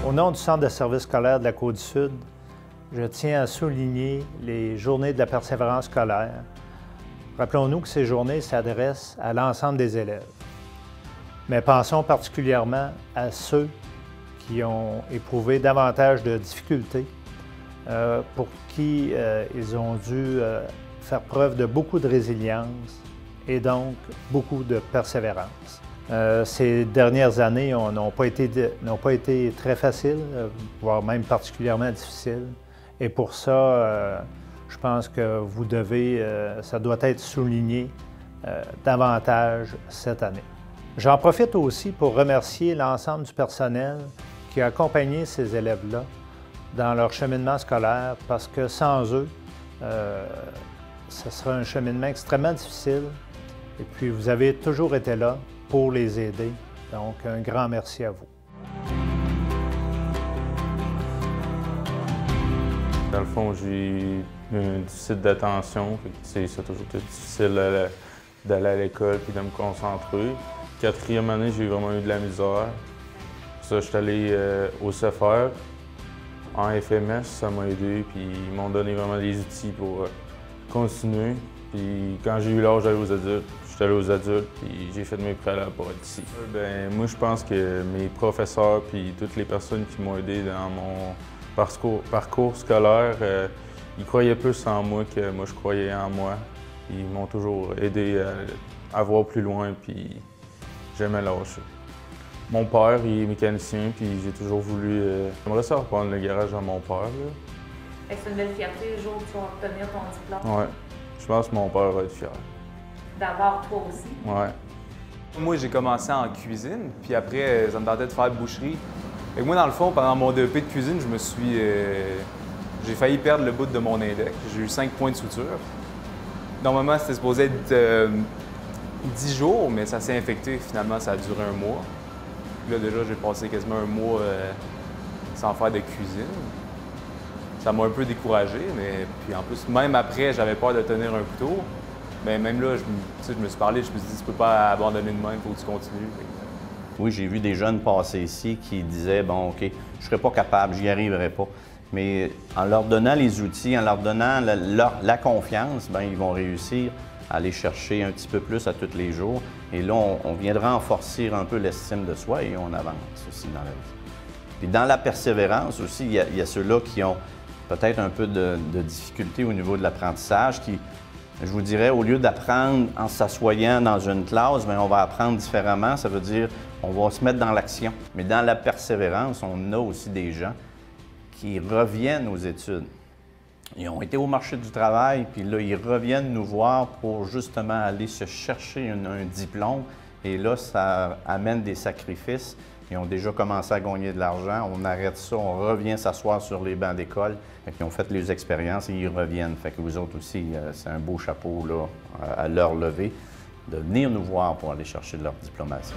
Au nom du Centre de services scolaires de la Côte-du-Sud, je tiens à souligner les journées de la persévérance scolaire. Rappelons-nous que ces journées s'adressent à l'ensemble des élèves. Mais pensons particulièrement à ceux qui ont éprouvé davantage de difficultés, pour qui ils ont dû faire preuve de beaucoup de résilience et donc beaucoup de persévérance. Ces dernières années n'ont pas été très faciles, voire même particulièrement difficiles. Et pour ça, je pense que vous devez, ça doit être souligné davantage cette année. J'en profite aussi pour remercier l'ensemble du personnel qui a accompagné ces élèves-là dans leur cheminement scolaire, parce que sans eux, ce sera un cheminement extrêmement difficile. Et puis, vous avez toujours été là pour les aider. Donc, un grand merci à vous. Dans le fond, j'ai eu un déficit d'attention. C'est toujours difficile d'aller à l'école et de me concentrer. Quatrième année, j'ai vraiment eu de la misère. Ça, je suis allé au CEFER. En FMS, ça m'a aidé, puis ils m'ont donné vraiment des outils pour continuer. Puis quand j'ai eu l'âge d'aller aux adultes, je suis allé aux adultes, puis j'ai fait mes préalables pour être ici. Ben, moi, je pense que mes professeurs puis toutes les personnes qui m'ont aidé dans mon parcours scolaire, ils croyaient plus en moi que moi, je croyais en moi. Ils m'ont toujours aidé à voir plus loin, puis jamais lâcher. Mon père, il est mécanicien, puis j'ai toujours voulu... J'aimerais ça reprendre le garage à mon père. C'est une belle fierté le jour où tu vas obtenir ton diplôme. Oui. Je pense que mon père va être fier. D'avoir toi aussi. Oui. Moi, j'ai commencé en cuisine, puis après, ça me tentait de faire boucherie. Et moi, dans le fond, pendant mon DEP de cuisine, j'ai failli perdre le bout de mon index. J'ai eu 5 points de suture. Normalement, c'était supposé être 10 jours, mais ça s'est infecté. Finalement, ça a duré un mois. Là, déjà, j'ai passé quasiment un mois sans faire de cuisine. Ça m'a un peu découragé, mais puis en plus, même après, j'avais peur de tenir un couteau. Mais même là, je me suis parlé, je me suis dit, tu peux pas abandonner de même, il faut que tu continues. Oui, j'ai vu des jeunes passer ici qui disaient, bon, OK, je serais pas capable, j'y arriverai pas. Mais en leur donnant les outils, en leur donnant la confiance, bien, ils vont réussir à aller chercher un petit peu plus à tous les jours. Et là, on viendra renforcer un peu l'estime de soi et on avance aussi dans la vie. Puis dans la persévérance aussi, il y a ceux-là qui ont peut-être un peu de difficulté au niveau de l'apprentissage, qui, je vous dirais, au lieu d'apprendre en s'assoyant dans une classe, bien, on va apprendre différemment. Ça veut dire on va se mettre dans l'action. Mais dans la persévérance, on a aussi des gens qui reviennent aux études. Ils ont été au marché du travail, puis là, ils reviennent nous voir pour justement aller se chercher un diplôme. Et là, ça amène des sacrifices. Ils ont déjà commencé à gagner de l'argent. On arrête ça, on revient s'asseoir sur les bancs d'école. Ils ont fait les expériences et ils reviennent. Fait que vous autres aussi, c'est un beau chapeau là, à leur lever de venir nous voir pour aller chercher leur diplomation.